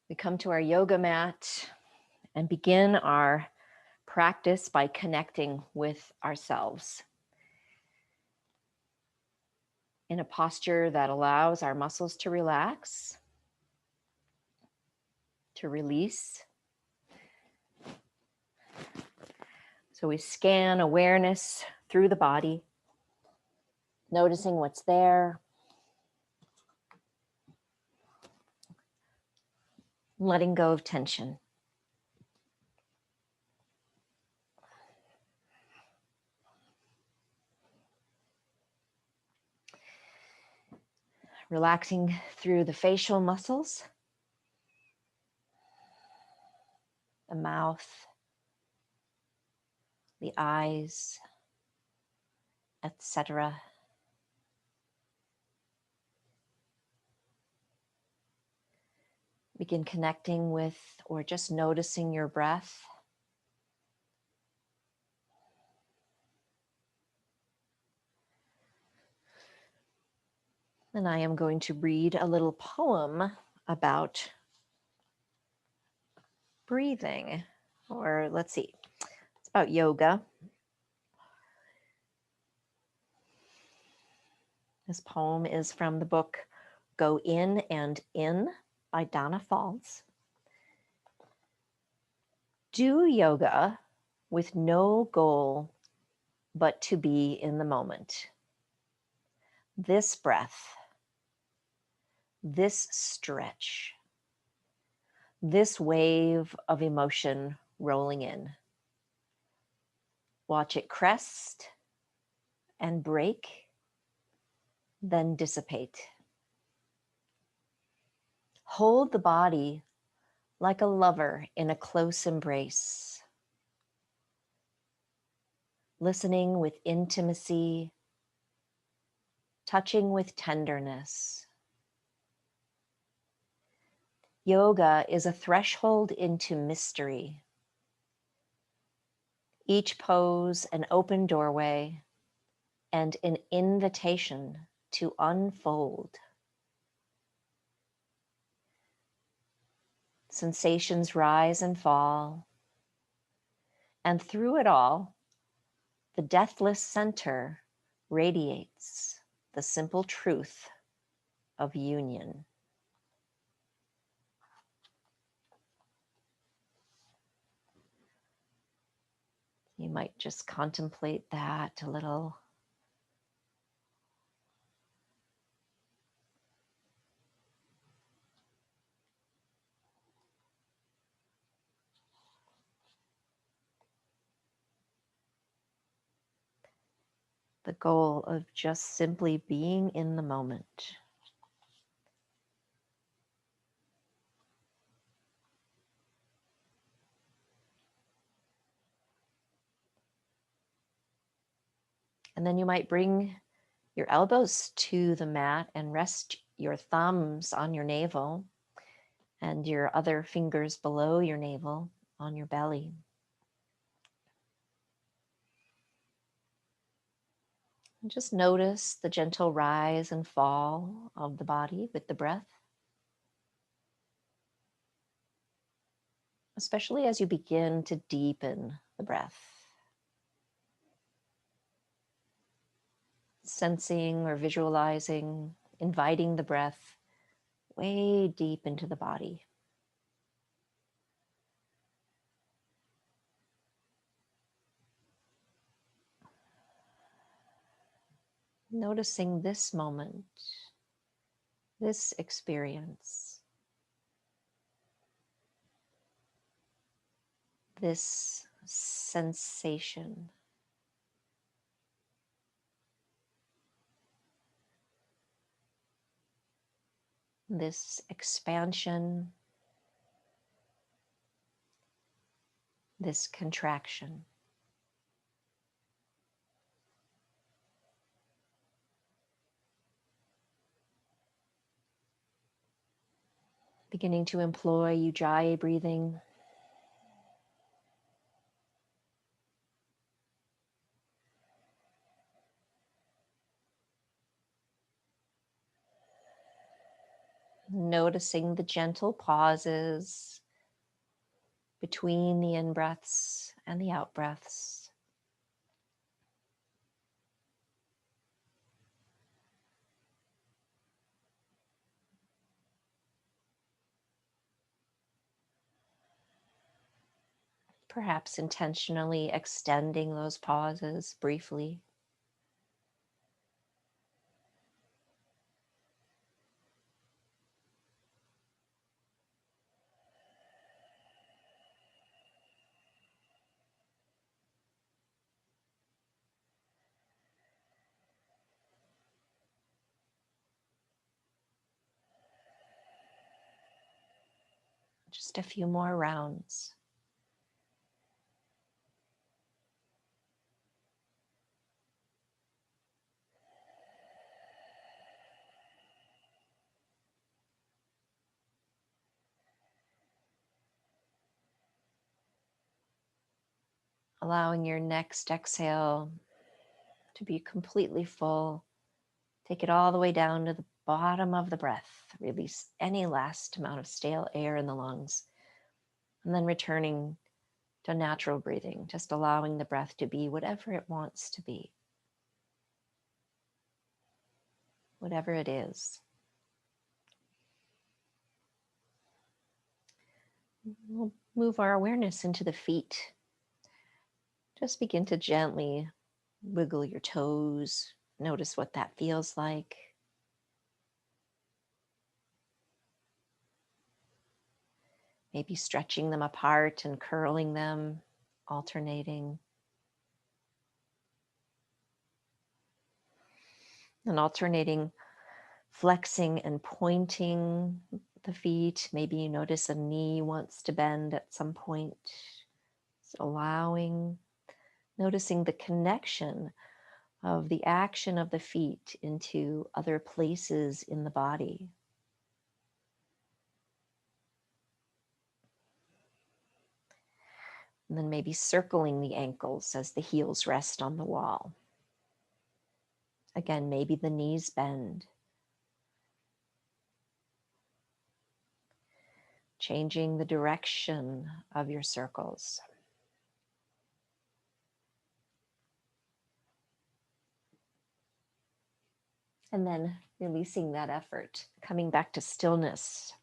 We come to our yoga mat and begin our practice by connecting with ourselves in a posture that allows our muscles to relax, to release. So we scan awareness through the body, noticing what's there, letting go of tension. Relaxing through the facial muscles, the mouth, the eyes, etc. Begin connecting with or just noticing your breath. And I am going to read a little poem about breathing, or let's see, it's about yoga. This poem is from the book Go In and In by Donna Falls. Do yoga with no goal but to be in the moment. This breath, this stretch, this wave of emotion rolling in. Watch it crest and break, then dissipate. Hold the body like a lover in a close embrace, listening with intimacy, touching with tenderness. Yoga is a threshold into mystery. Each pose an open doorway and an invitation to unfold. Sensations rise and fall, and through it all, the deathless center radiates the simple truth of union. You might just contemplate that a little. The goal of just simply being in the moment. And then you might bring your elbows to the mat and rest your thumbs on your navel and your other fingers below your navel on your belly. And just notice the gentle rise and fall of the body with the breath, especially as you begin to deepen the breath. Sensing or visualizing, inviting the breath way deep into the body. Noticing this moment, this experience, this sensation. This expansion, this contraction. Beginning to employ Ujjayi breathing. Noticing the gentle pauses between the in-breaths and the out-breaths. Perhaps intentionally extending those pauses briefly. Just a few more rounds. Allowing your next exhale to be completely full. Take it all the way down to the bottom of the breath. Release any last amount of stale air in the lungs. And then returning to natural breathing, just allowing the breath to be whatever it wants to be, whatever it is. We'll move our awareness into the feet. Just begin to gently wiggle your toes. Notice what that feels like. Maybe stretching them apart and curling them, alternating. And alternating, flexing and pointing the feet. Maybe you notice a knee wants to bend at some point. Just allowing, noticing the connection of the action of the feet into other places in the body. And then maybe circling the ankles as the heels rest on the wall. Again, maybe the knees bend. Changing the direction of your circles. And then releasing that effort, coming back to stillness.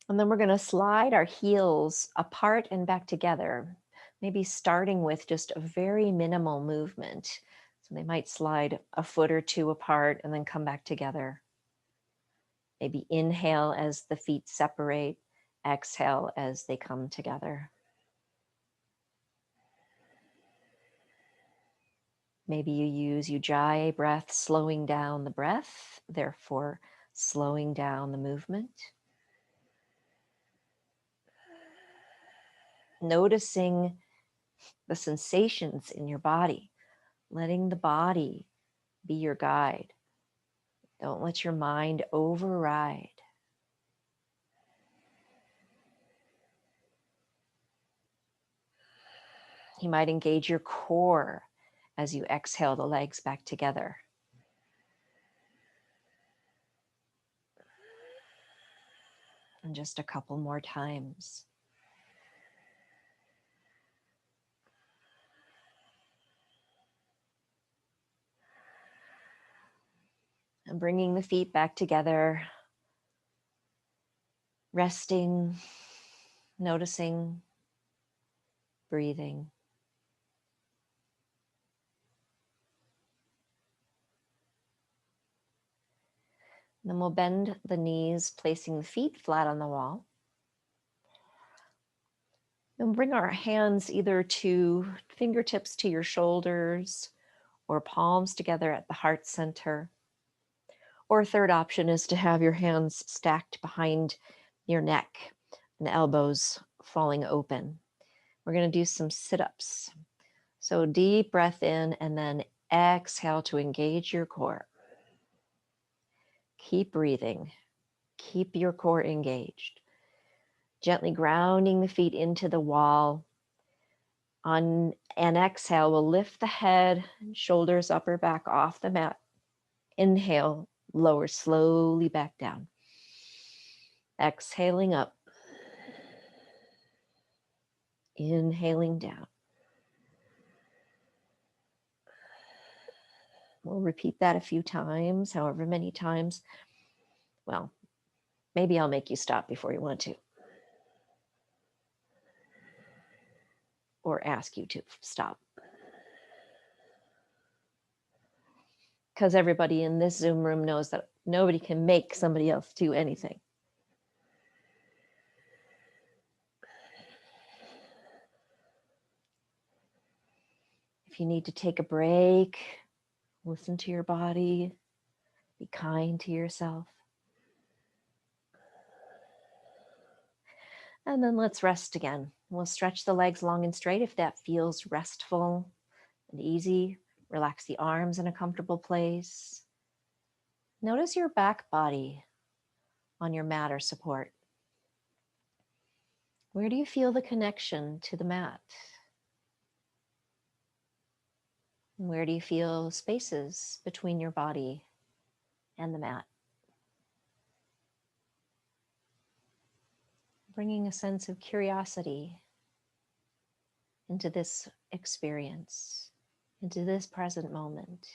And then we're going to slide our heels apart and back together, maybe starting with just a very minimal movement. So they might slide a foot or two apart and then come back together. Maybe inhale as the feet separate, exhale as they come together. Maybe you use Ujjayi breath, slowing down the breath, therefore slowing down the movement. Noticing the sensations in your body, letting the body be your guide. Don't let your mind override. You might engage your core as you exhale the legs back together. And just a couple more times. And bringing the feet back together, resting, noticing, breathing. Then we'll bend the knees, placing the feet flat on the wall. And bring our hands either to fingertips to your shoulders or palms together at the heart center. Or a third option is to have your hands stacked behind your neck and elbows falling open. We're going to do some sit-ups. So deep breath in and then exhale to engage your core. Keep breathing. Keep your core engaged. Gently grounding the feet into the wall. On an exhale, we'll lift the head, shoulders up or back off the mat. Inhale, Lower slowly back down. Exhaling up. Inhaling down. We'll repeat that a few times, however many times. Well, maybe I'll make you stop before you want to. Or ask you to stop. Because everybody in this Zoom room knows that nobody can make somebody else do anything. If you need to take a break, listen to your body, be kind to yourself. And then let's rest again. We'll stretch the legs long and straight if that feels restful and easy. Relax the arms in a comfortable place. Notice your back body on your mat or support. Where do you feel the connection to the mat? Where do you feel spaces between your body and the mat? Bringing a sense of curiosity into this experience, into this present moment.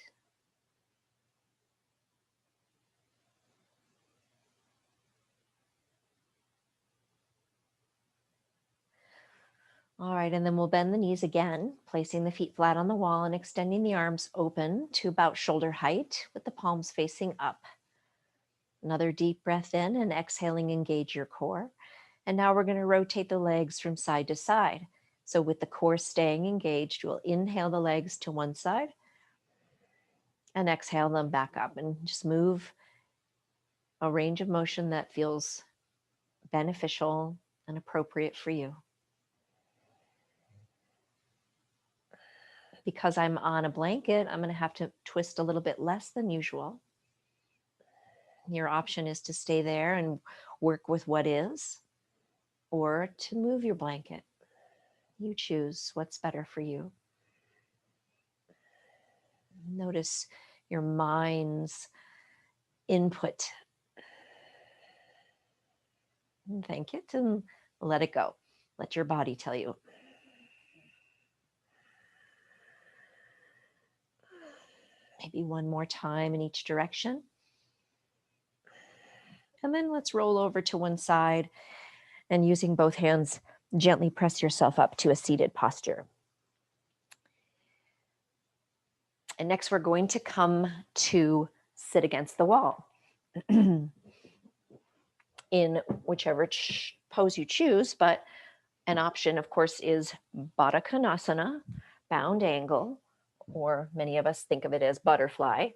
All right, and then we'll bend the knees again, placing the feet flat on the wall and extending the arms open to about shoulder height with the palms facing up. Another deep breath in and exhaling, engage your core. And now we're going to rotate the legs from side to side. So with the core staying engaged, we'll inhale the legs to one side and exhale them back up, and just move a range of motion that feels beneficial and appropriate for you. Because I'm on a blanket, I'm going to have to twist a little bit less than usual. Your option is to stay there and work with what is, or to move your blanket. You choose what's better for you. Notice your mind's input. Thank it and let it go. Let your body tell you. Maybe one more time in each direction. And then let's roll over to one side and using both hands, gently press yourself up to a seated posture. And next we're going to come to sit against the wall. In whichever pose you choose, but an option, of course, is Baddha Konasana, bound angle, or many of us think of it as butterfly,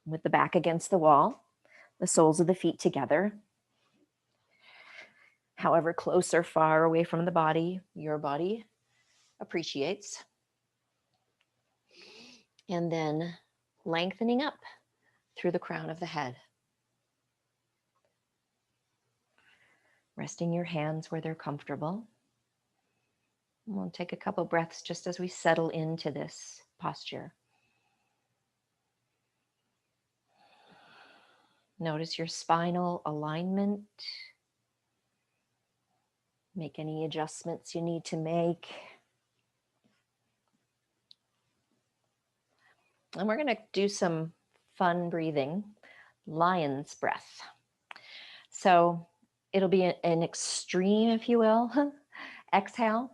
with the back against the wall, the soles of the feet together. However close or far away from the body your body appreciates. And then lengthening up through the crown of the head. Resting your hands where they're comfortable. We'll take a couple breaths just as we settle into this posture. Notice your spinal alignment. Make any adjustments you need to make. And we're going to do some fun breathing, lion's breath. So it'll be an extreme, if you will, exhale.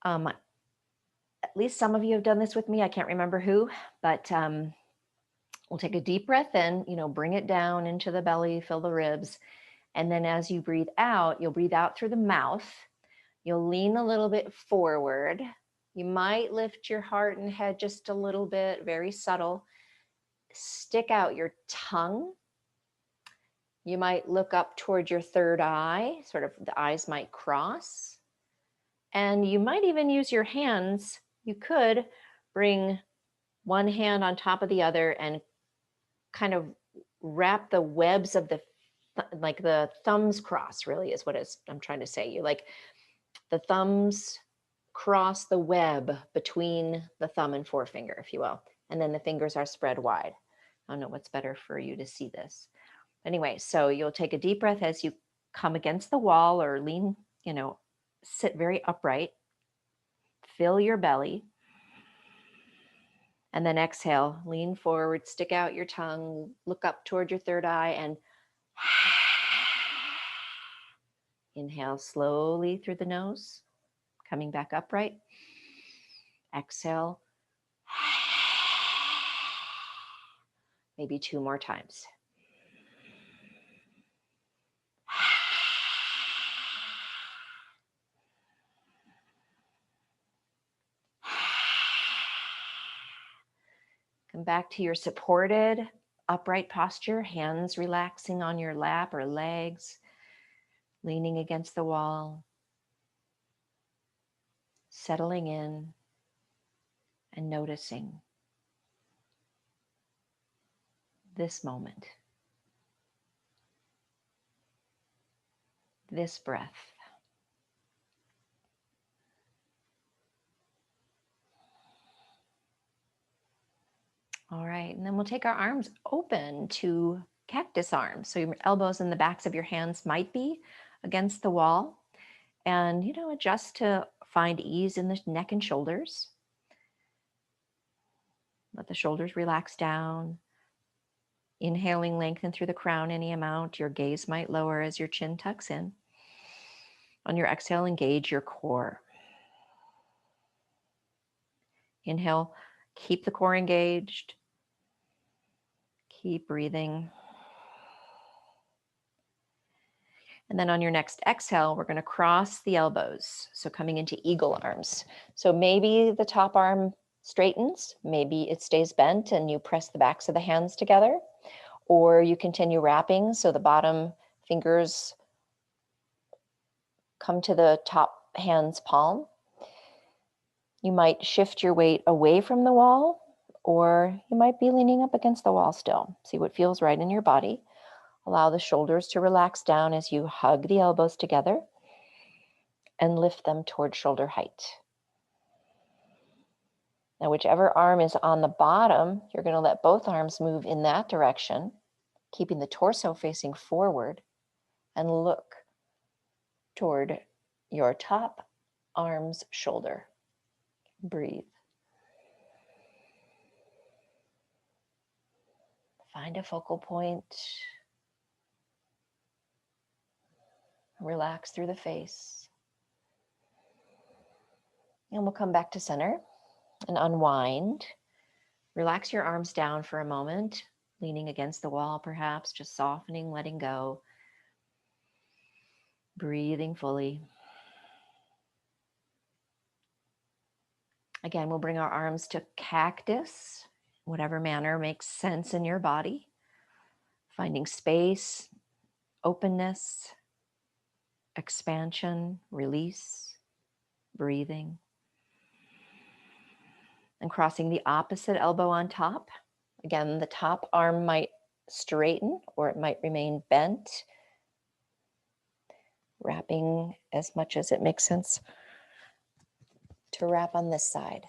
At least some of you have done this with me. I can't remember who, but we'll take a deep breath in, bring it down into the belly, fill the ribs. And then as you breathe out, you'll breathe out through the mouth. You'll lean a little bit forward. You might lift your heart and head just a little bit, very subtle. Stick out your tongue. You might look up toward your third eye, sort of the eyes might cross. And you might even use your hands. You could bring one hand on top of the other and kind of wrap the webs of like the thumbs cross, really is what I'm trying to say. You like the thumbs cross the web between the thumb and forefinger, if you will. And then the fingers are spread wide. I don't know what's better for you to see this. Anyway, so you'll take a deep breath as you come against the wall or lean, sit very upright. Fill your belly. And then exhale, lean forward, stick out your tongue, look up toward your third eye, and inhale slowly through the nose, coming back upright. Exhale. Maybe 2 more times. Come back to your supported upright posture, hands relaxing on your lap or legs, leaning against the wall, settling in and noticing this moment, this breath. All right, and then we'll take our arms open to cactus arms. So your elbows and the backs of your hands might be against the wall, and adjust to find ease in the neck and shoulders. Let the shoulders relax down. Inhaling, lengthen through the crown any amount. Your gaze might lower as your chin tucks in. On your exhale, engage your core. Inhale, keep the core engaged. Keep breathing. And then on your next exhale, we're going to cross the elbows. So coming into eagle arms. So maybe the top arm straightens, maybe it stays bent and you press the backs of the hands together, or you continue wrapping so the bottom fingers come to the top hand's palm. You might shift your weight away from the wall, or you might be leaning up against the wall still. See what feels right in your body. Allow the shoulders to relax down as you hug the elbows together and lift them toward shoulder height. Now, whichever arm is on the bottom, you're going to let both arms move in that direction, keeping the torso facing forward, and look toward your top arm's shoulder. Breathe. Find a focal point. Relax through the face. And we'll come back to center and unwind. Relax your arms down for a moment, leaning against the wall perhaps, just softening, letting go. Breathing fully. Again, we'll bring our arms to cactus, whatever manner makes sense in your body. Finding space, openness, expansion, release, breathing. And crossing the opposite elbow on top. Again, the top arm might straighten or it might remain bent. Wrapping as much as it makes sense to wrap on this side.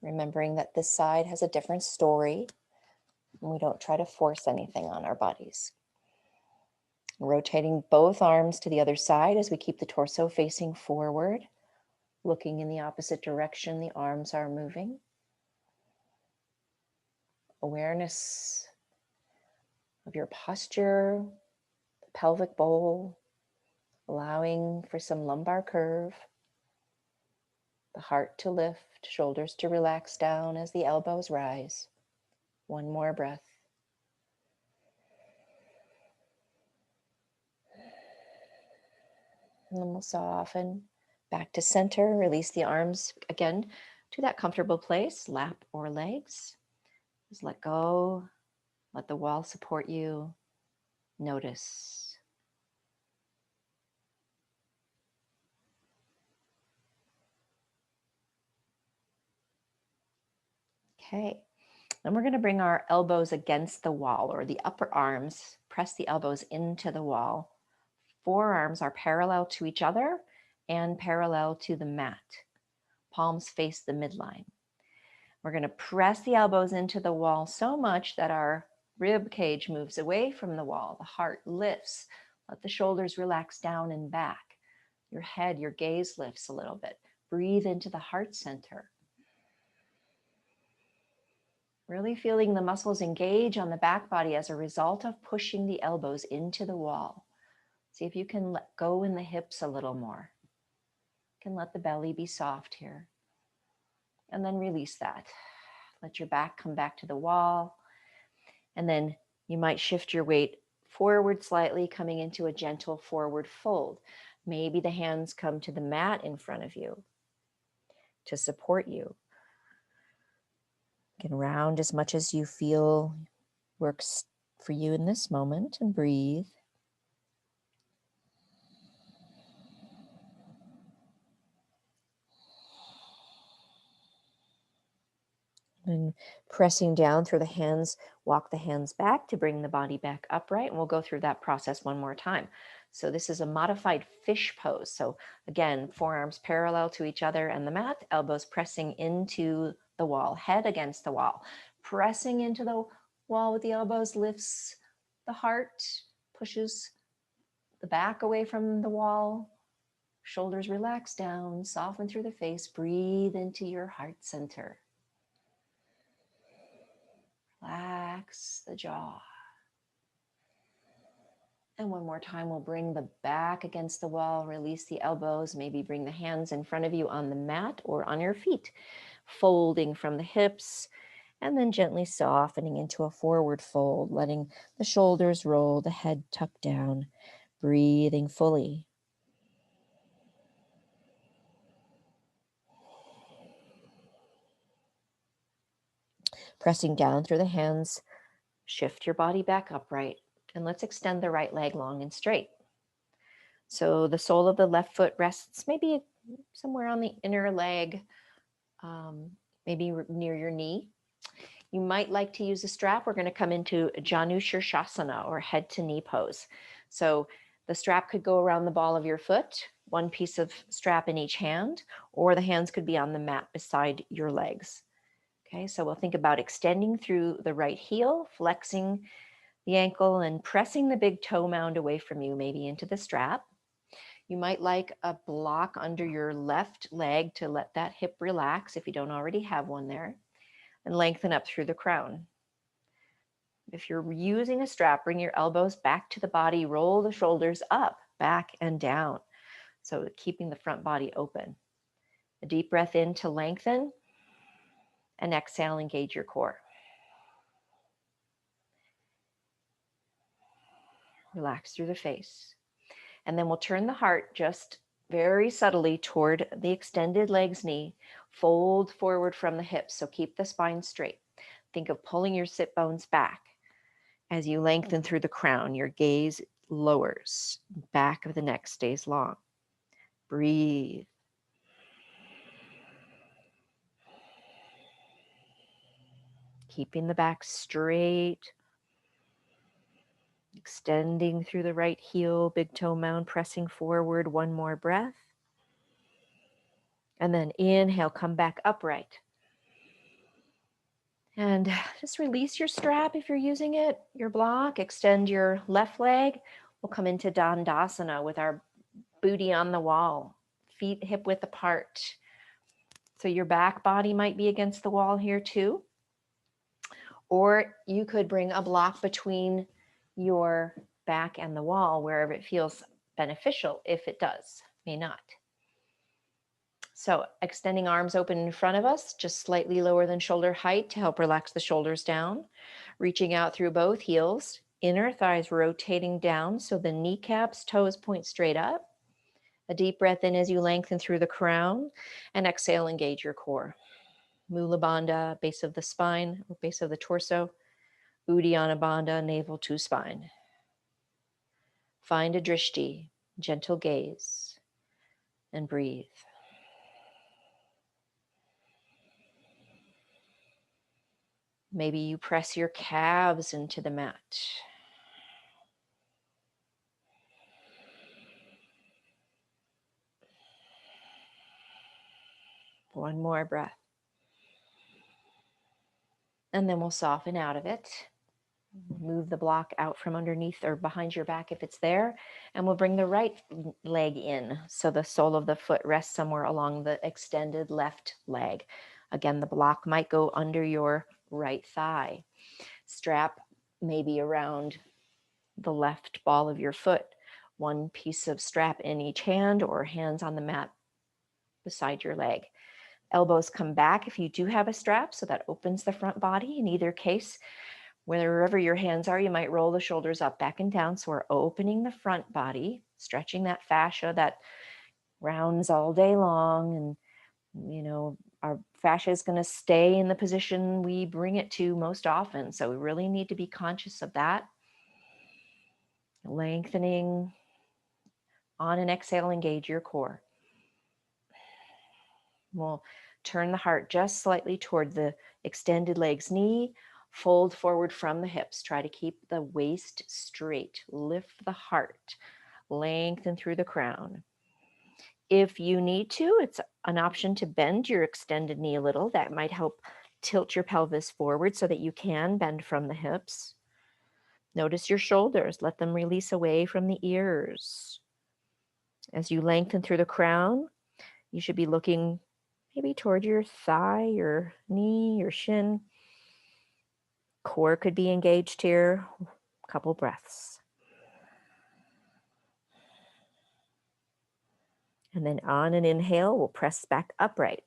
Remembering that this side has a different story and we don't try to force anything on our bodies. Rotating both arms to the other side as we keep the torso facing forward. Looking in the opposite direction the arms are moving. Awareness of your posture, the pelvic bowl, allowing for some lumbar curve, the heart to lift, shoulders to relax down as the elbows rise. One more breath. And then we'll soften back to center, release the arms again to that comfortable place, lap or legs. Just let go, let the wall support you. Notice. Okay, then we're going to bring our elbows against the wall or the upper arms, press the elbows into the wall. Forearms are parallel to each other and parallel to the mat. Palms face the midline. We're going to press the elbows into the wall so much that our Rib cage moves away from the wall. The heart lifts. Let the shoulders relax down and back. Your head, your gaze lifts a little bit. Breathe into the heart center. Really feeling the muscles engage on the back body as a result of pushing the elbows into the wall. See if you can let go in the hips a little more. You can let the belly be soft here. And then release that. Let your back come back to the wall. And then you might shift your weight forward slightly, coming into a gentle forward fold. Maybe the hands come to the mat in front of you to support you. You can round as much as you feel works for you in this moment and breathe. And pressing down through the hands, walk the hands back to bring the body back upright. And we'll go through that process one more time. So this is a modified fish pose. So again, forearms parallel to each other and the mat, elbows pressing into the wall, head against the wall. Pressing into the wall with the elbows lifts the heart, pushes the back away from the wall. Shoulders relax down, soften through the face. Breathe into your heart center. Relax the jaw. And one more time, we'll bring the back against the wall, release the elbows, maybe bring the hands in front of you on the mat or on your feet, folding from the hips, and then gently softening into a forward fold, letting the shoulders roll, the head tucked down, breathing fully. Pressing down through the hands, shift your body back upright, and let's extend the right leg long and straight. So the sole of the left foot rests maybe somewhere on the inner leg, maybe near your knee. You might like to use a strap. We're going to come into Janu Shirshasana, or head to knee pose. So the strap could go around the ball of your foot, one piece of strap in each hand, or the hands could be on the mat beside your legs. Okay, so we'll think about extending through the right heel, flexing the ankle and pressing the big toe mound away from you, maybe into the strap. You might like a block under your left leg to let that hip relax if you don't already have one there, and lengthen up through the crown. If you're using a strap, bring your elbows back to the body, roll the shoulders up, back, and down. So keeping the front body open. A deep breath in to lengthen, and exhale, engage your core. Relax through the face. And then we'll turn the heart just very subtly toward the extended leg's knee. Fold forward from the hips, so keep the spine straight. Think of pulling your sit bones back. As you lengthen through the crown, your gaze lowers. Back of the neck stays long. Breathe. Keeping the back straight. Extending through the right heel, big toe mound, pressing forward. One more breath. And then inhale, come back upright. And just release your strap if you're using it, your block. Extend your left leg. We'll come into Dandasana with our booty on the wall, feet hip width apart. So your back body might be against the wall here too. Or you could bring a block between your back and the wall wherever it feels beneficial, if it does, may not. So extending arms open in front of us, just slightly lower than shoulder height to help relax the shoulders down. Reaching out through both heels, inner thighs rotating down so the kneecaps, toes point straight up. A deep breath in as you lengthen through the crown, and exhale, engage your core. Mula Bandha, base of the spine, or base of the torso. Uddiyana Bandha, navel to spine. Find a drishti, gentle gaze, and breathe. Maybe you press your calves into the mat. One more breath. And then we'll soften out of it. Move the block out from underneath or behind your back if it's there. And we'll bring the right leg in. So the sole of the foot rests somewhere along the extended left leg. Again, the block might go under your right thigh. Strap maybe around the left ball of your foot. One piece of strap in each hand or hands on the mat beside your leg. Elbows come back if you do have a strap, so that opens the front body. In either case, wherever your hands are, you might roll the shoulders up, back and down. So we're opening the front body, stretching that fascia that rounds all day long. And, you know, our fascia is going to stay in the position we bring it to most often. So we really need to be conscious of that. Lengthening. On an exhale, engage your core. We'll turn the heart just slightly toward the extended legs, knee, fold forward from the hips. Try to keep the waist straight. Lift the heart, lengthen through the crown. If you need to, it's an option to bend your extended knee a little. That might help tilt your pelvis forward so that you can bend from the hips. Notice your shoulders. Let them release away from the ears. As you lengthen through the crown, you should be looking maybe toward your thigh, your knee, your shin. Core could be engaged here. A couple breaths. And then on an inhale, we'll press back upright.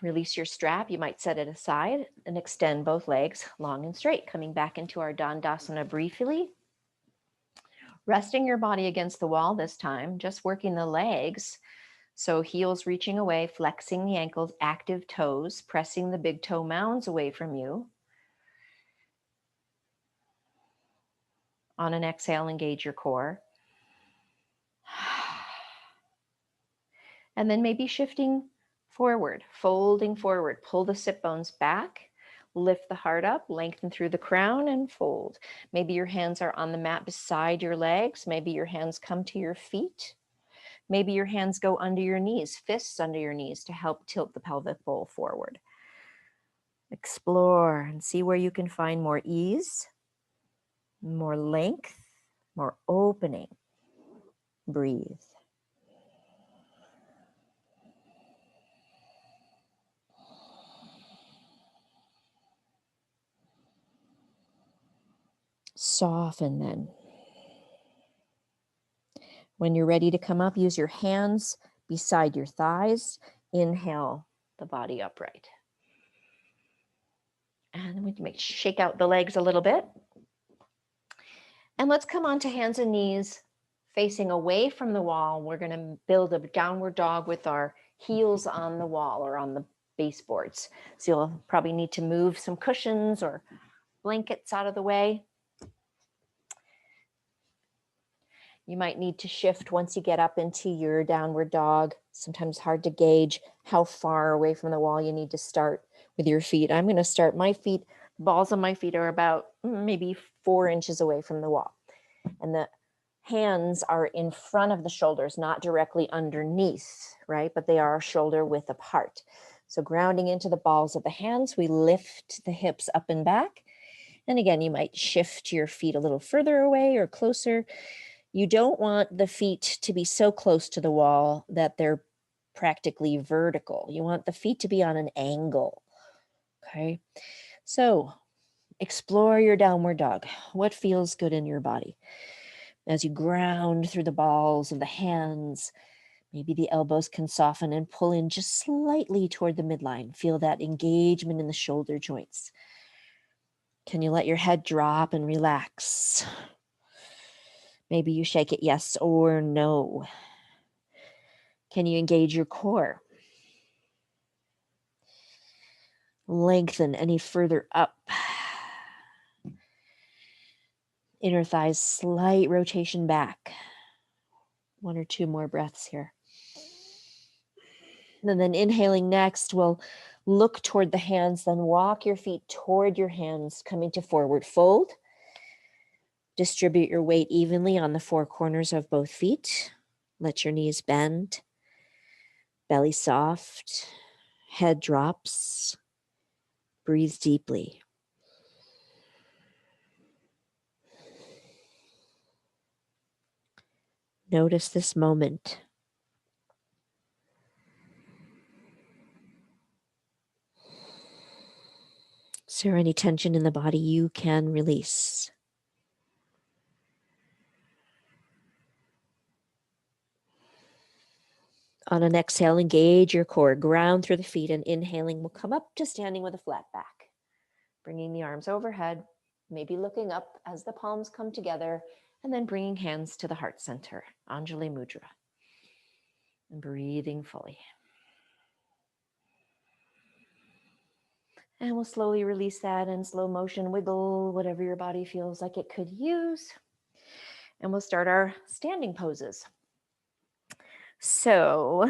Release your strap. You might set it aside and extend both legs long and straight. Coming back into our Dandasana briefly. Resting your body against the wall this time, just working the legs. So heels reaching away, flexing the ankles, active toes, pressing the big toe mounds away from you. On an exhale, engage your core. And then maybe shifting forward, folding forward. Pull the sit bones back, lift the heart up, lengthen through the crown and fold. Maybe your hands are on the mat beside your legs. Maybe your hands come to your feet. Maybe your hands go under your knees, fists under your knees to help tilt the pelvic bowl forward. Explore and see where you can find more ease, more length, more opening. Breathe. Soften then. When you're ready to come up, use your hands beside your thighs. Inhale the body upright. And we can shake out the legs a little bit. And let's come on to hands and knees facing away from the wall. We're going to build a downward dog with our heels on the wall or on the baseboards. So you'll probably need to move some cushions or blankets out of the way. You might need to shift once you get up into your downward dog. Sometimes hard to gauge how far away from the wall you need to start with your feet. I'm going to start my feet, balls on my feet are about maybe 4 inches away from the wall. And the hands are in front of the shoulders, not directly underneath, right? But they are shoulder width apart. So grounding into the balls of the hands, we lift the hips up and back. And again, you might shift your feet a little further away or closer. You don't want the feet to be so close to the wall that they're practically vertical. You want the feet to be on an angle, okay? So explore your downward dog. What feels good in your body? As you ground through the balls of the hands, maybe the elbows can soften and pull in just slightly toward the midline. Feel that engagement in the shoulder joints. Can you let your head drop and relax? Maybe you shake it yes or no. Can you engage your core? Lengthen any further up. Inner thighs, slight rotation back. 1 or 2 more breaths here. And then inhaling next, we'll look toward the hands, then walk your feet toward your hands, coming to forward fold. Distribute your weight evenly on the 4 corners of both feet. Let your knees bend. Belly soft. Head drops. Breathe deeply. Notice this moment. Is there any tension in the body you can release? On an exhale, engage your core, ground through the feet, and inhaling will come up to standing with a flat back. Bringing the arms overhead, maybe looking up as the palms come together, and then bringing hands to the heart center, Anjali Mudra. And breathing fully. And we'll slowly release that in slow motion, wiggle whatever your body feels like it could use. And we'll start our standing poses. So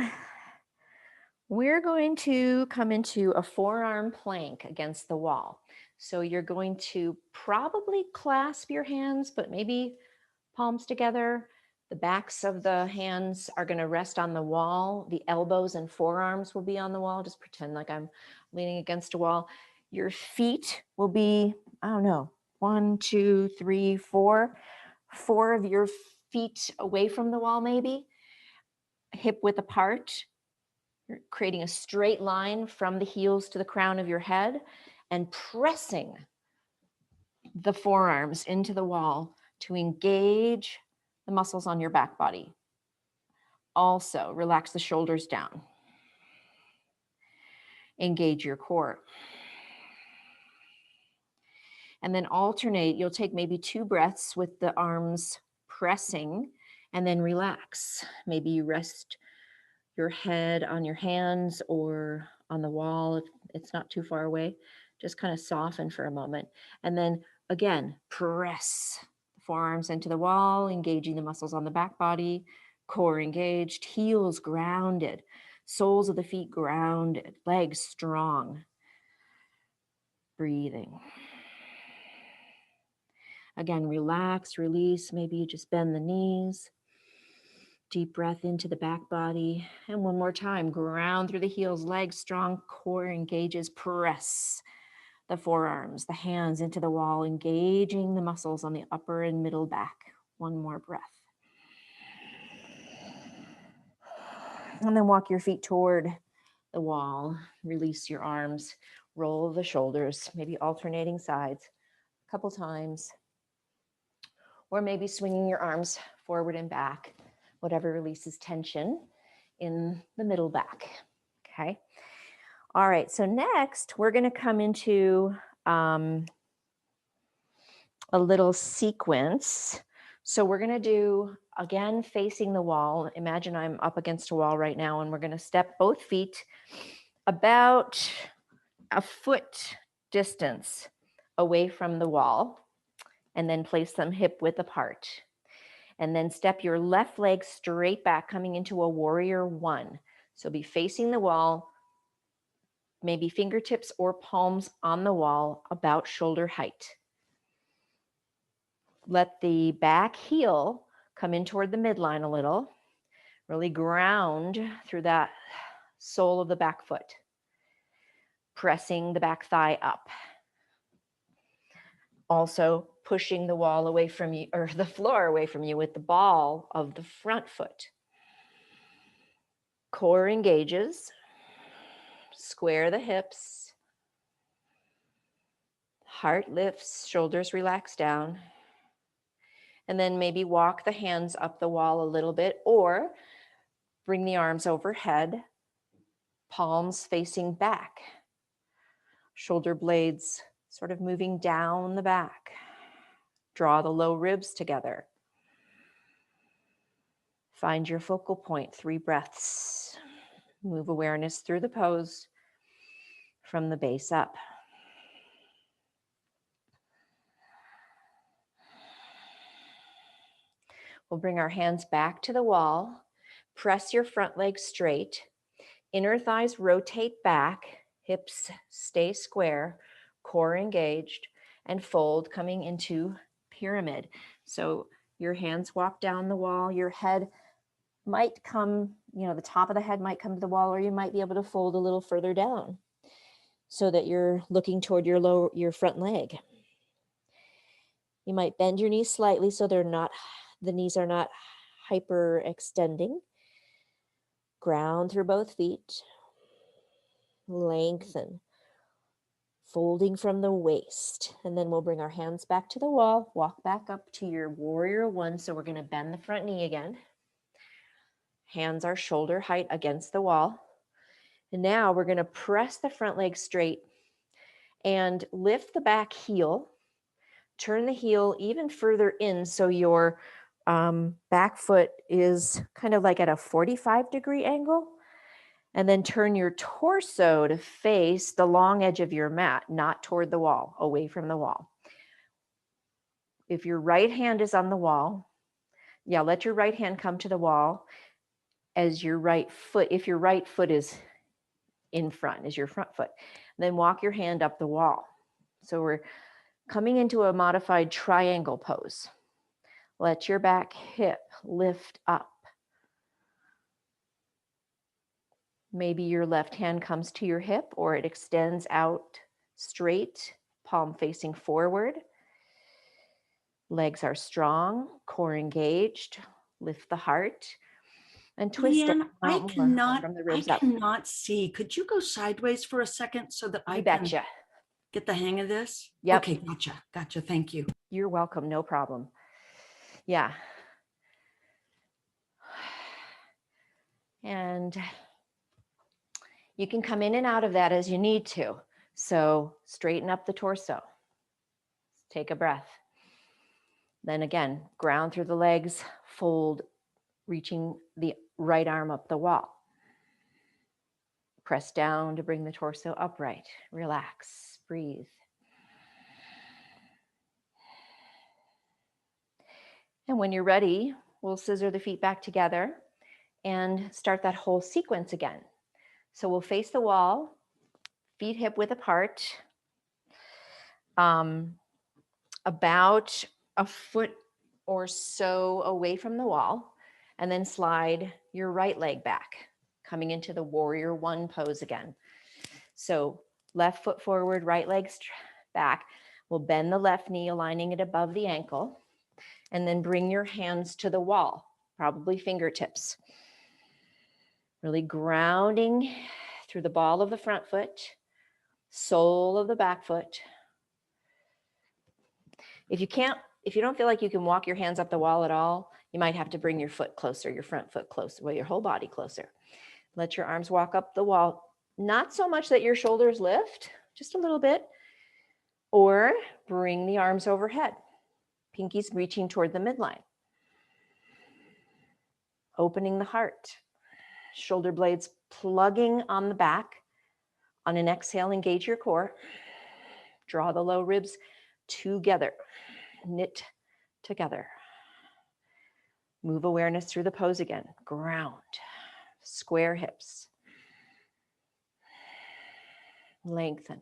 we're going to come into a forearm plank against the wall. So you're going to probably clasp your hands, but maybe palms together. The backs of the hands are going to rest on the wall. The elbows and forearms will be on the wall. Just pretend like I'm leaning against a wall. Your feet will be, I don't know, 1, 2, 3, 4. 4 of your feet away from the wall, maybe. Hip width apart. You're creating a straight line from the heels to the crown of your head and pressing the forearms into the wall to engage the muscles on your back body. Also, relax the shoulders down. Engage your core. And then alternate. You'll take maybe 2 breaths with the arms pressing and then relax. Maybe you rest your head on your hands or on the wall if it's not too far away. Just kind of soften for a moment. And then again, press the forearms into the wall, engaging the muscles on the back body, core engaged, heels grounded, soles of the feet grounded, legs strong. Breathing. Again, relax, release. Maybe you just bend the knees. Deep breath into the back body. And one more time, ground through the heels, legs strong, core engages, press the forearms, the hands into the wall, engaging the muscles on the upper and middle back. One more breath. And then walk your feet toward the wall. Release your arms, roll the shoulders, maybe alternating sides a couple times. Or maybe swinging your arms forward and back, whatever releases tension in the middle back, okay? All right, so next we're gonna come into a little sequence. So we're gonna do, again, facing the wall. Imagine I'm up against a wall right now, and we're gonna step both feet about a foot distance away from the wall, and then place them hip width apart. And then step your left leg straight back, coming into a warrior 1. So be facing the wall, maybe fingertips or palms on the wall, about shoulder height. Let the back heel come in toward the midline a little. Really ground through that sole of the back foot. Pressing the back thigh up. Also pushing the wall away from you, or the floor away from you, with the ball of the front foot. Core engages. Square the hips. Heart lifts, shoulders relax down. And then maybe walk the hands up the wall a little bit, or bring the arms overhead, palms facing back. Shoulder blades sort of moving down the back. Draw the low ribs together. Find your focal point, 3 breaths. Move awareness through the pose from the base up. We'll bring our hands back to the wall. Press your front leg straight. Inner thighs rotate back. Hips stay square. Core engaged. And fold, coming into pyramid. So your hands walk down the wall. Your head might come, the top of the head might come to the wall, or you might be able to fold a little further down so that you're looking toward your front leg. You might bend your knees slightly so the knees are not hyper extending. Ground through both feet. Lengthen. Folding from the waist. And then we'll bring our hands back to the wall. Walk back up to your warrior one. So we're going to bend the front knee again. Hands are shoulder height against the wall. And now we're going to press the front leg straight and lift the back heel. Turn the heel even further in so your back foot is kind of like at a 45-degree angle. And then turn your torso to face the long edge of your mat, not toward the wall, away from the wall. If your right hand is on the wall, let your right hand come to the wall as your right foot, if your right foot is in front, is your front foot. Then walk your hand up the wall. So we're coming into a modified triangle pose. Let your back hip lift up. Maybe your left hand comes to your hip or it extends out straight, palm facing forward. Legs are strong, core engaged. Lift the heart and twist Leanne, it out more from the ribs up. I cannot see. Could you go sideways for a second so that I can get the hang of this? Yep. Okay, gotcha. Thank you. You're welcome, no problem. Yeah. And you can come in and out of that as you need to. So straighten up the torso. Take a breath. Then again, ground through the legs, fold, reaching the right arm up the wall. Press down to bring the torso upright. Relax, breathe. And when you're ready, we'll scissor the feet back together and start that whole sequence again. So we'll face the wall, feet hip width apart, about a foot or so away from the wall, and then slide your right leg back, coming into the warrior one pose again. So left foot forward, right leg back. We'll bend the left knee, aligning it above the ankle, and then bring your hands to the wall, probably fingertips. Really grounding through the ball of the front foot, sole of the back foot. If you don't feel like you can walk your hands up the wall at all, you might have to bring your foot closer, your front foot closer, well, your whole body closer. Let your arms walk up the wall, not so much that your shoulders lift, just a little bit, or bring the arms overhead, pinkies reaching toward the midline. Opening the heart, shoulder blades plugging on the back. On an exhale, engage your core. Draw the low ribs together, knit together. Move awareness through the pose again. Ground, square hips. Lengthen.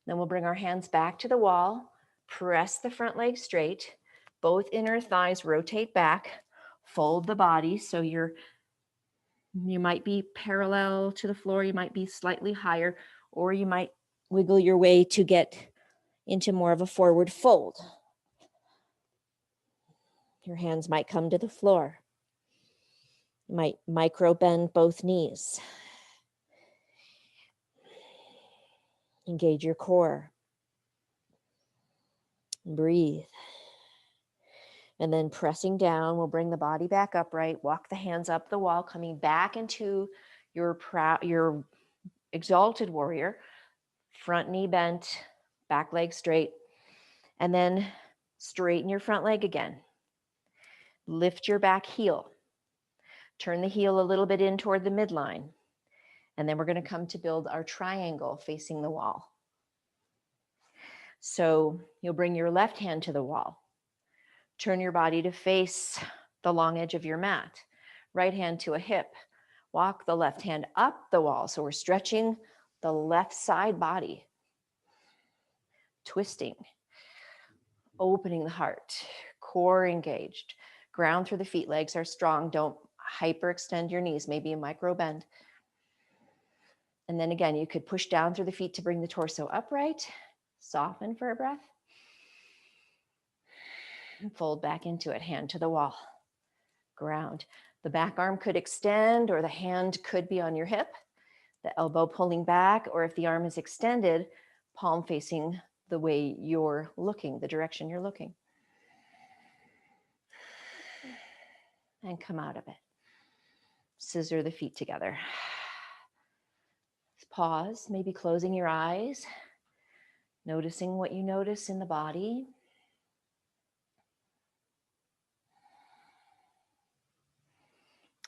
Then we'll bring our hands back to the wall, press the front leg straight, both inner thighs rotate back, fold the body so you might be parallel to the floor, you might be slightly higher, or you might wiggle your way to get into more of a forward fold. Your hands might come to the floor. You might micro bend both knees. Engage your core. Breathe. And then pressing down, we'll bring the body back upright, walk the hands up the wall, coming back into your exalted warrior, front knee bent, back leg straight, and then straighten your front leg again. Lift your back heel. Turn the heel a little bit in toward the midline. And then we're going to come to build our triangle facing the wall. So you'll bring your left hand to the wall. Turn your body to face the long edge of your mat. Right hand to a hip. Walk the left hand up the wall. So we're stretching the left side body. Twisting. Opening the heart. Core engaged. Ground through the feet. Legs are strong. Don't hyperextend your knees. Maybe a micro bend. And then again, you could push down through the feet to bring the torso upright. Soften for a breath. And fold back into it, hand to the wall. ground. The back arm could extend, or the hand could be on your hip, the elbow pulling back, or if the arm is extended, palm facing the way you're looking, the direction you're looking. And come out of it. Scissor the feet together. Pause, maybe closing your eyes, noticing what you notice in the body.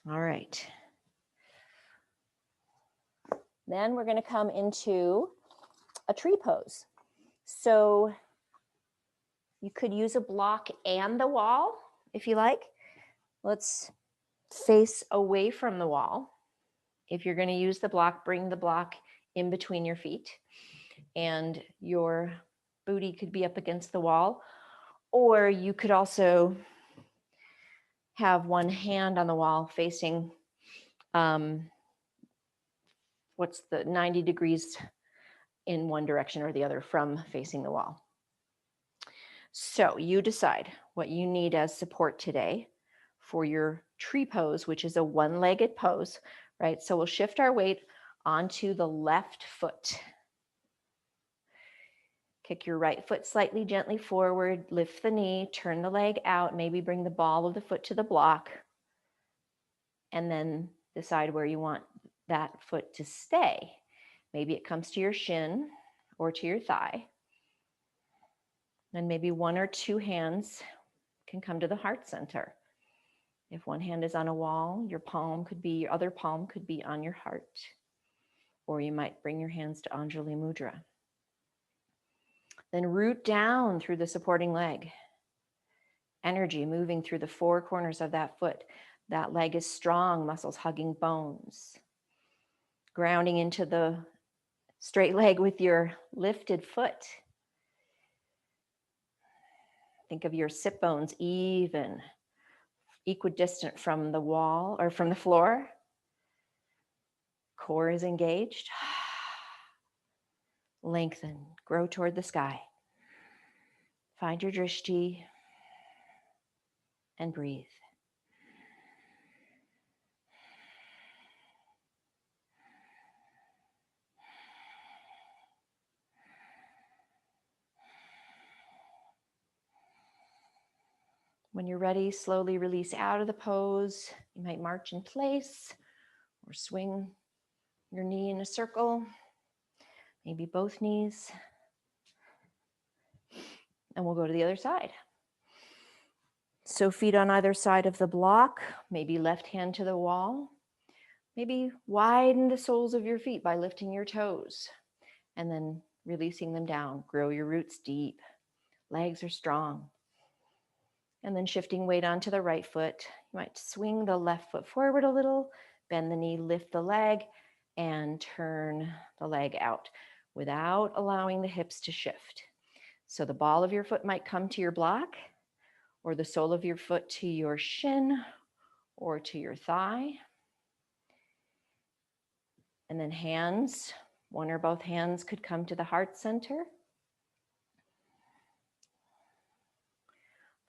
All right. Then we're going to come into a tree pose. So you could use a block and the wall if you like. Let's face away from the wall. If you're going to use the block, bring the block in between your feet, and your booty could be up against the wall. Or you could also have one hand on the wall facing what's the 90 degrees in one direction or the other from facing the wall. So you decide what you need as support today for your tree pose, which is a one-legged pose, right? So we'll shift our weight onto the left foot. Kick your right foot slightly gently forward, lift the knee, turn the leg out, maybe bring the ball of the foot to the block, and then decide where you want that foot to stay. Maybe it comes to your shin or to your thigh. And maybe one or two hands can come to the heart center. If one hand is on a wall, your other palm could be on your heart. Or you might bring your hands to Anjali Mudra. Then root down through the supporting leg. Energy moving through the four corners of that foot. That leg is strong, muscles hugging bones. Grounding into the straight leg with your lifted foot. Think of your sit bones even, equidistant from the wall or from the floor. Core is engaged. Lengthen, grow toward the sky. Find your drishti and breathe. When you're ready, slowly release out of the pose. You might march in place or swing your knee in a circle, maybe both knees. And we'll go to the other side. So feet on either side of the block, maybe left hand to the wall. Maybe widen the soles of your feet by lifting your toes and then releasing them down. Grow your roots deep. Legs are strong. And then shifting weight onto the right foot. You might swing the left foot forward a little, bend the knee, lift the leg, and turn the leg out without allowing the hips to shift. So the ball of your foot might come to your block, or the sole of your foot to your shin or to your thigh. And then hands, one or both hands could come to the heart center.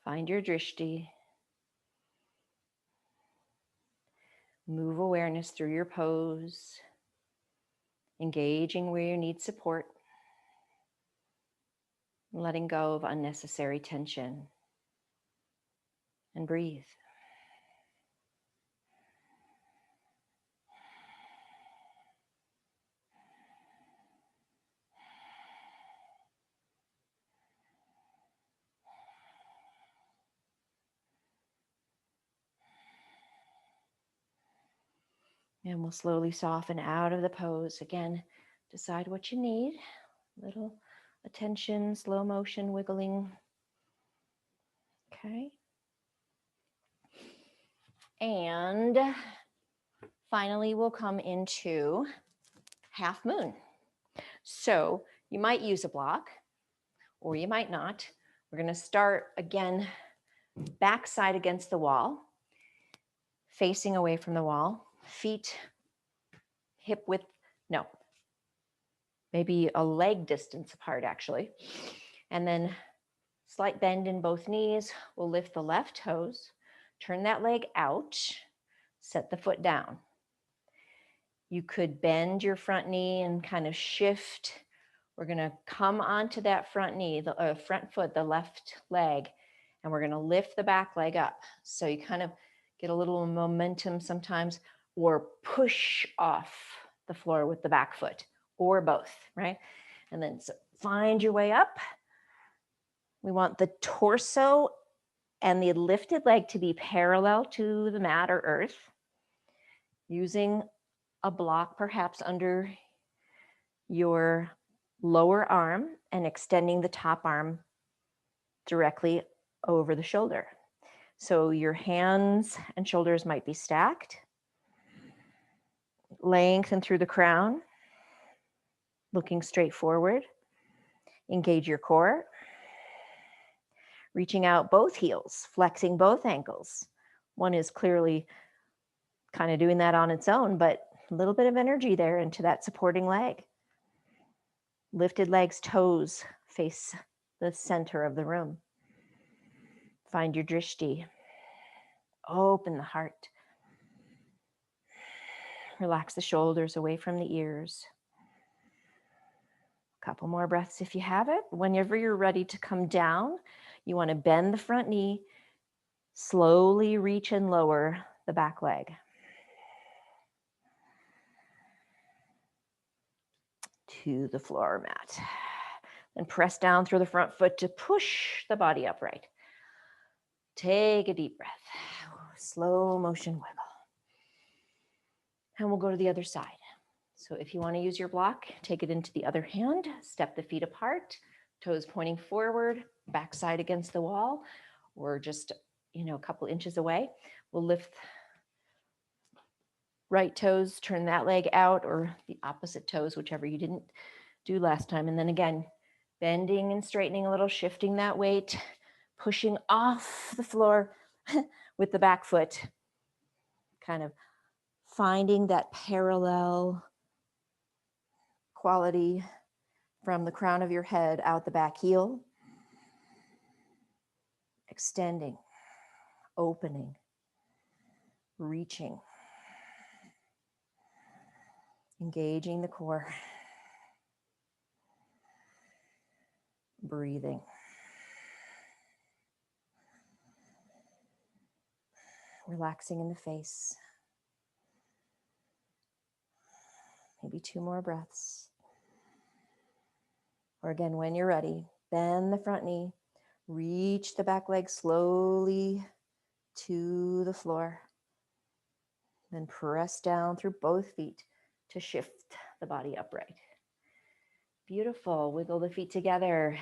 Find your drishti. Move awareness through your pose, engaging where you need support, letting go of unnecessary tension, and breathe. And we'll slowly soften out of the pose. Again, decide what you need. Little attention, slow motion, wiggling. Okay. And finally, we'll come into half moon. So you might use a block or you might not. We're going to start again, backside against the wall, facing away from the wall, feet hip width, no, maybe a leg distance apart actually. And then slight bend in both knees. We'll lift the left toes, Turn that leg out, set the foot down. You could bend your front knee and kind of shift. We're going to come onto that front knee, the front foot, the left leg, and we're going to lift the back leg up. So you kind of get a little momentum sometimes, or push off the floor with the back foot, or both, right? And then so find your way up. We want the torso and the lifted leg to be parallel to the mat or earth, using a block perhaps under your lower arm and extending the top arm directly over the shoulder. So your hands and shoulders might be stacked. Lengthen through the crown, looking straight forward. Engage your core. Reaching out both heels, flexing both ankles. One is clearly kind of doing that on its own, but a little bit of energy there into that supporting leg. Lifted legs, toes face the center of the room. Find your drishti. Open the heart. Relax the shoulders away from the ears. A couple more breaths if you have it. Whenever you're ready to come down, you want to bend the front knee, slowly reach and lower the back leg. To the floor mat. Then press down through the front foot to push the body upright. Take a deep breath. Slow motion wiggle. And we'll go to the other side. So if you want to use your block, take it into the other hand, step the feet apart, toes pointing forward, backside against the wall, or just, a couple inches away. We'll lift right toes, turn that leg out, or the opposite toes, whichever you didn't do last time. And then again, bending and straightening a little, shifting that weight, pushing off the floor with the back foot, kind of finding that parallel quality from the crown of your head out the back heel, extending, opening, reaching, engaging the core, breathing. Relaxing in the face. Maybe 2 more breaths. Or again, when you're ready, bend the front knee, reach the back leg slowly to the floor. Then press down through both feet to shift the body upright. Beautiful. Wiggle the feet together.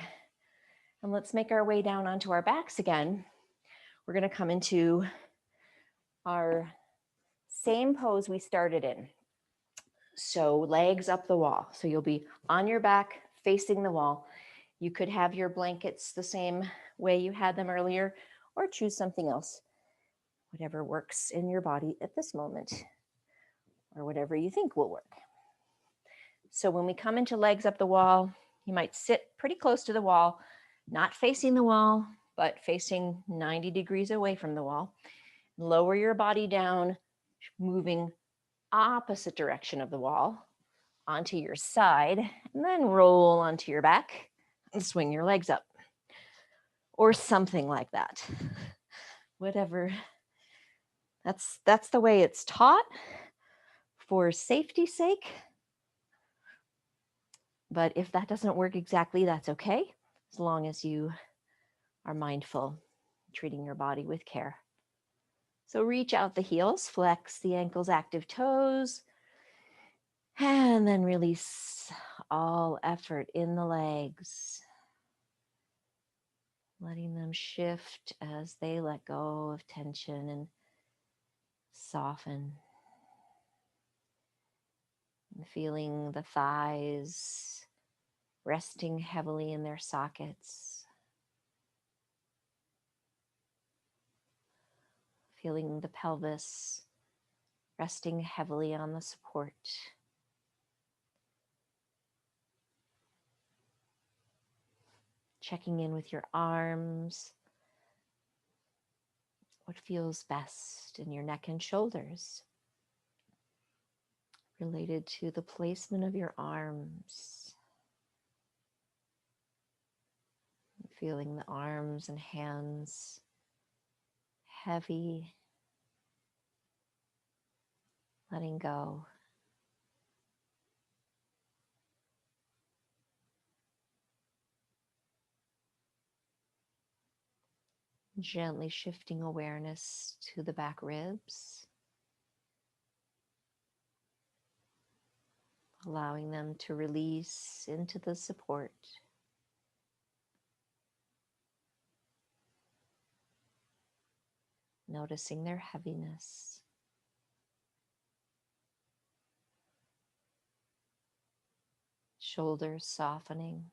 And let's make our way down onto our backs again. We're going to come into our same pose we started in. So legs up the wall. So you'll be on your back facing the wall. You could have your blankets the same way you had them earlier, or choose something else, whatever works in your body at this moment, or whatever you think will work. So when we come into legs up the wall, you might sit pretty close to the wall, not facing the wall, but facing 90 degrees away from the wall. Lower your body down, moving opposite direction of the wall onto your side, and then roll onto your back and swing your legs up, or something like that. Whatever. That's the way it's taught for safety's sake. But if that doesn't work exactly, that's okay, as long as you are mindful, treating your body with care. So reach out the heels, flex the ankles, active toes, and then release all effort in the legs, letting them shift as they let go of tension and soften. And feeling the thighs resting heavily in their sockets. Feeling the pelvis resting heavily on the support. Checking in with your arms, what feels best in your neck and shoulders, related to the placement of your arms. Feeling the arms and hands heavy, letting go. Gently shifting awareness to the back ribs, allowing them to release into the support. Noticing their heaviness. Shoulders softening.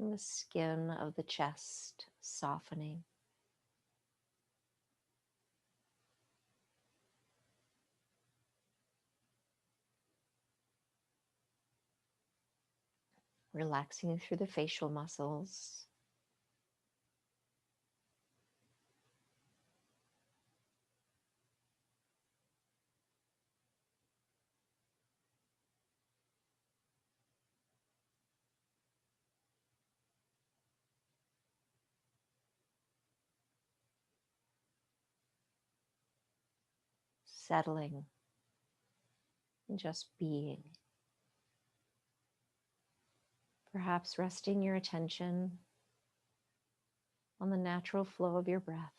And the skin of the chest softening. Relaxing through the facial muscles. Settling and just being. Perhaps resting your attention on the natural flow of your breath.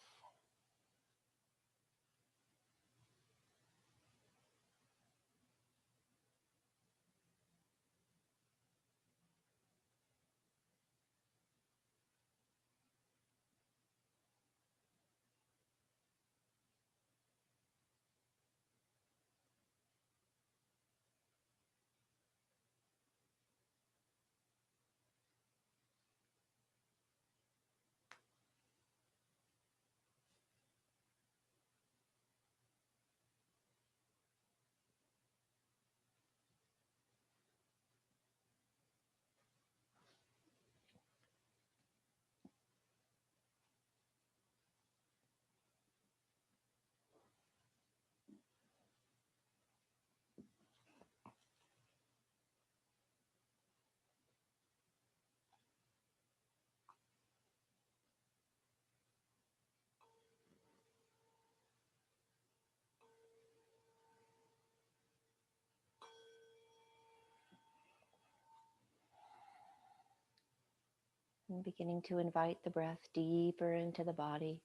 And beginning to invite the breath deeper into the body.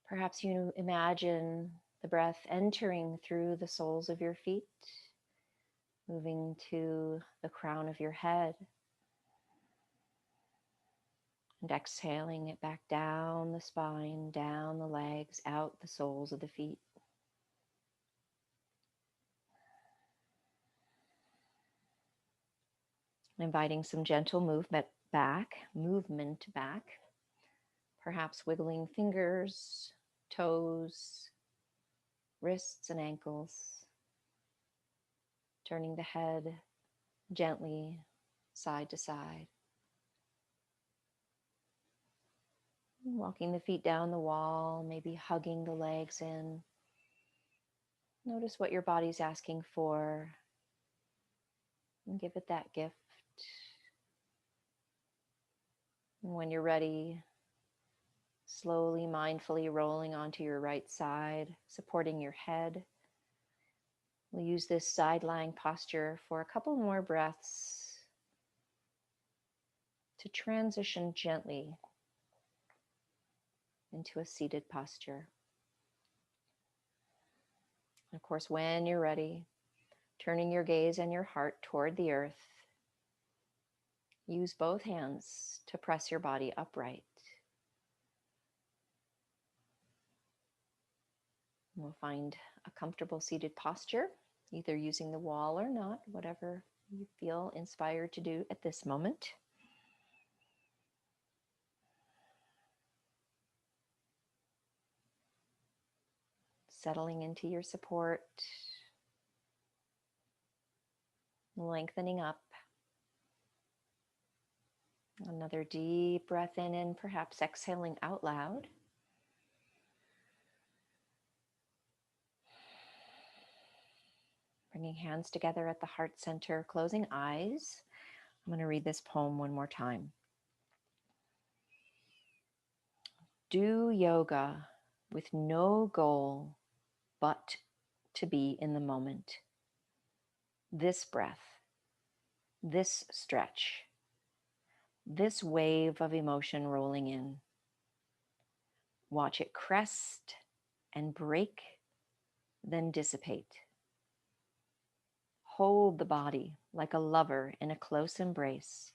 Perhaps you imagine the breath entering through the soles of your feet, moving to the crown of your head, and exhaling it back down the spine, down the legs, out the soles of the feet. Inviting some gentle movement back, perhaps wiggling fingers, toes, wrists, and ankles, turning the head gently side to side. Walking the feet down the wall, maybe hugging the legs in. Notice what your body's asking for and give it that gift. And when you're ready, slowly, mindfully rolling onto your right side, supporting your head. We'll use this side lying posture for a couple more breaths to transition gently into a seated posture. Of course, when you're ready, turning your gaze and your heart toward the earth, use both hands to press your body upright. We'll find a comfortable seated posture, either using the wall or not, whatever you feel inspired to do at this moment. Settling into your support, lengthening up. Another deep breath in and perhaps exhaling out loud. Bringing hands together at the heart center, closing eyes. I'm going to read this poem one more time. Do yoga with no goal but to be in the moment. This breath, this stretch, this wave of emotion rolling in. Watch it crest and break, then dissipate. Hold the body like a lover in a close embrace,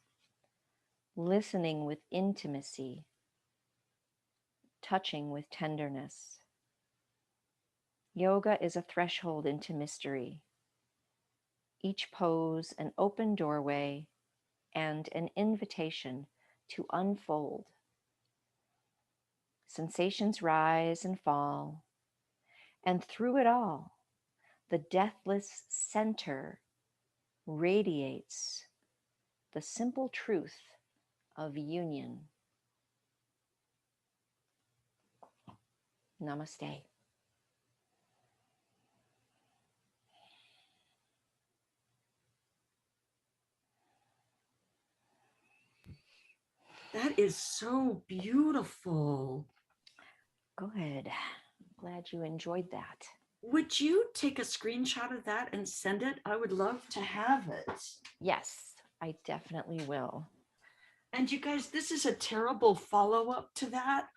listening with intimacy, touching with tenderness. Yoga is a threshold into mystery. Each pose an open doorway and an invitation to unfold. Sensations rise and fall, and through it all, the deathless center radiates the simple truth of union. Namaste. That is so beautiful. Good. Glad you enjoyed that. Would you take a screenshot of that and send it? I would love to have it. Yes, I definitely will. And you guys, this is a terrible follow-up to that.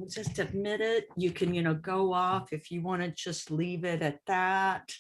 Just admit it. You can, go off if you want to just leave it at that.